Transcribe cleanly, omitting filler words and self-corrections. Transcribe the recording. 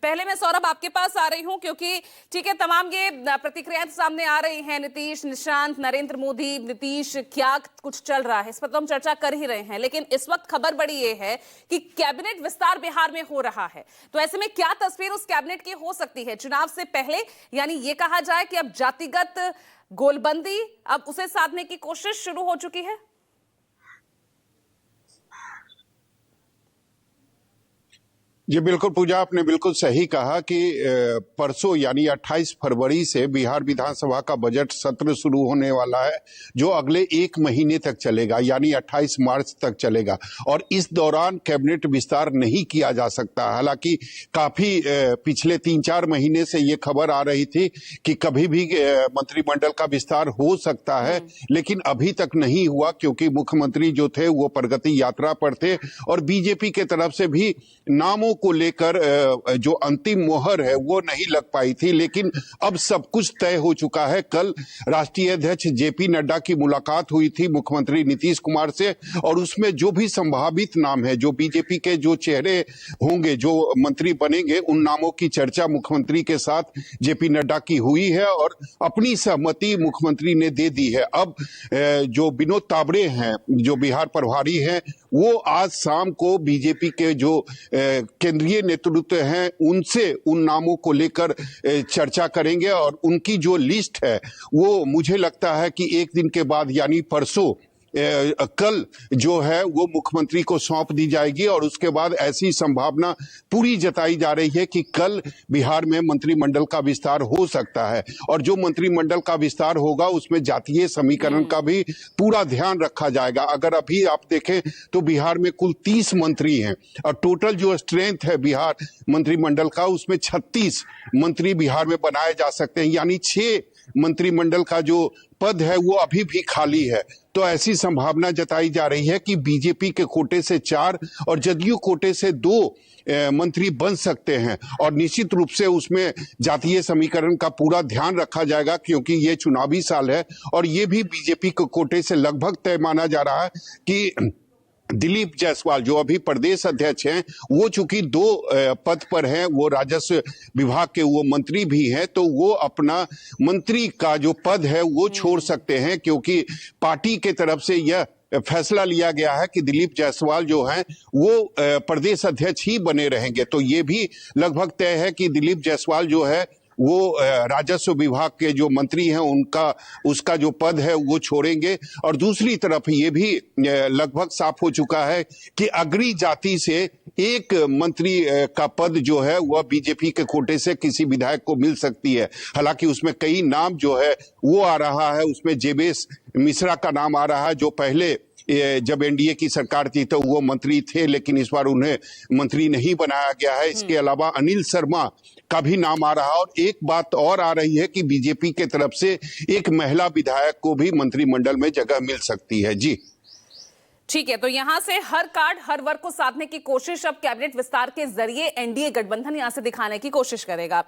पहले मैं सौरभ आपके पास आ रही हूं क्योंकि ठीक है, तमाम ये प्रतिक्रियाएं सामने आ रही हैं। नीतीश, निशांत, नरेंद्र मोदी, नीतीश, क्या कुछ चल रहा है इस पर तो हम चर्चा कर ही रहे हैं, लेकिन इस वक्त खबर बड़ी ये है कि कैबिनेट विस्तार बिहार में हो रहा है। तो ऐसे में क्या तस्वीर उस कैबिनेट की हो सकती है चुनाव से पहले? यानी ये कहा जाए कि अब जातिगत गोलबंदी अब उसे साधने की कोशिश शुरू हो चुकी है। जी बिल्कुल पूजा, आपने बिल्कुल सही कहा कि परसों यानी 28 फरवरी से बिहार विधानसभा का बजट सत्र शुरू होने वाला है, जो अगले एक महीने तक चलेगा, यानी 28 मार्च तक चलेगा। और इस दौरान कैबिनेट विस्तार नहीं किया जा सकता। हालांकि काफी पिछले 3-4 महीने से ये खबर आ रही थी कि कभी भी मंत्रिमंडल का विस्तार हो सकता है, लेकिन अभी तक नहीं हुआ क्योंकि मुख्यमंत्री जो थे वो प्रगति यात्रा पर थे और बीजेपी के तरफ से भी नामों को लेकर जो अंतिम मोहर है वो नहीं लग पाई थी। लेकिन अब सब कुछ तय हो चुका है। कल राष्ट्रीय अध्यक्ष जेपी नड्डा की मुलाकात हुई थी मुख्यमंत्री नीतीश कुमार से, और उसमें जो भी संभावित नाम है, जो बीजेपी के जो चेहरे होंगे, जो मंत्री बनेंगे, उन नामों की चर्चा मुख्यमंत्री के साथ जेपी नड्डा की हुई है और अपनी सहमति मुख्यमंत्री ने दे दी है। अब जो विनोद तावड़े हैं, जो बिहार प्रभारी हैं, वो आज शाम को बीजेपी के जो केंद्रीय नेतृत्व हैं उनसे उन नामों को लेकर चर्चा करेंगे और उनकी जो लिस्ट है वो मुझे लगता है कि एक दिन के बाद यानी परसों कल जो है वो मुख्यमंत्री को सौंप दी जाएगी। और उसके बाद ऐसी संभावना पूरी जताई जा रही है कि कल बिहार में मंत्रिमंडल का विस्तार हो सकता है। और जो मंत्रिमंडल का विस्तार होगा उसमें जातीय समीकरण का भी पूरा ध्यान रखा जाएगा। अगर अभी आप देखें तो बिहार में कुल 30 मंत्री हैं और टोटल जो स्ट्रेंथ है बिहार मंत्रिमंडल का, उसमें 36 मंत्री बिहार में बनाए जा सकते हैं, यानी 6 मंत्रिमंडल का जो पद है वो अभी भी खाली है। तो ऐसी संभावना जताई जा रही है कि बीजेपी के कोटे से 4 और जदयू कोटे से 2 मंत्री बन सकते हैं। और निश्चित रूप से उसमें जातीय समीकरण का पूरा ध्यान रखा जाएगा क्योंकि ये चुनावी साल है और ये भी बीजेपी के कोटे से लगभग तय माना जा रहा है कि दिलीप जायसवाल जो अभी प्रदेश अध्यक्ष हैं, वो चूंकि 2 पद पर हैं, वो राजस्व विभाग के वो मंत्री भी हैं, तो वो अपना मंत्री का जो पद है वो छोड़ सकते हैं क्योंकि पार्टी के तरफ से यह फैसला लिया गया है कि दिलीप जायसवाल जो हैं वो प्रदेश अध्यक्ष ही बने रहेंगे। तो ये भी लगभग तय है कि दिलीप जायसवाल जो है वो राजस्व विभाग के जो मंत्री हैं उसका जो पद है वो छोड़ेंगे। और दूसरी तरफ ये भी लगभग साफ हो चुका है कि अग्री जाति से एक मंत्री का पद जो है वह बीजेपी के कोटे से किसी विधायक को मिल सकती है। हालांकि उसमें कई नाम जो है वो आ रहा है, उसमें जेबेश मिश्रा का नाम आ रहा है जो पहले जब एनडीए की सरकार थी तो वो मंत्री थे, लेकिन इस बार उन्हें मंत्री नहीं बनाया गया है। इसके अलावा अनिल शर्मा का भी नाम आ रहा है और एक बात और आ रही है कि बीजेपी के तरफ से एक महिला विधायक को भी मंत्रिमंडल में जगह मिल सकती है। जी ठीक है, तो यहां से हर कार्ड हर वर्ग को साधने की कोशिश अब कैबिनेट विस्तार के जरिए एनडीए गठबंधन यहां से दिखाने की कोशिश करेगा।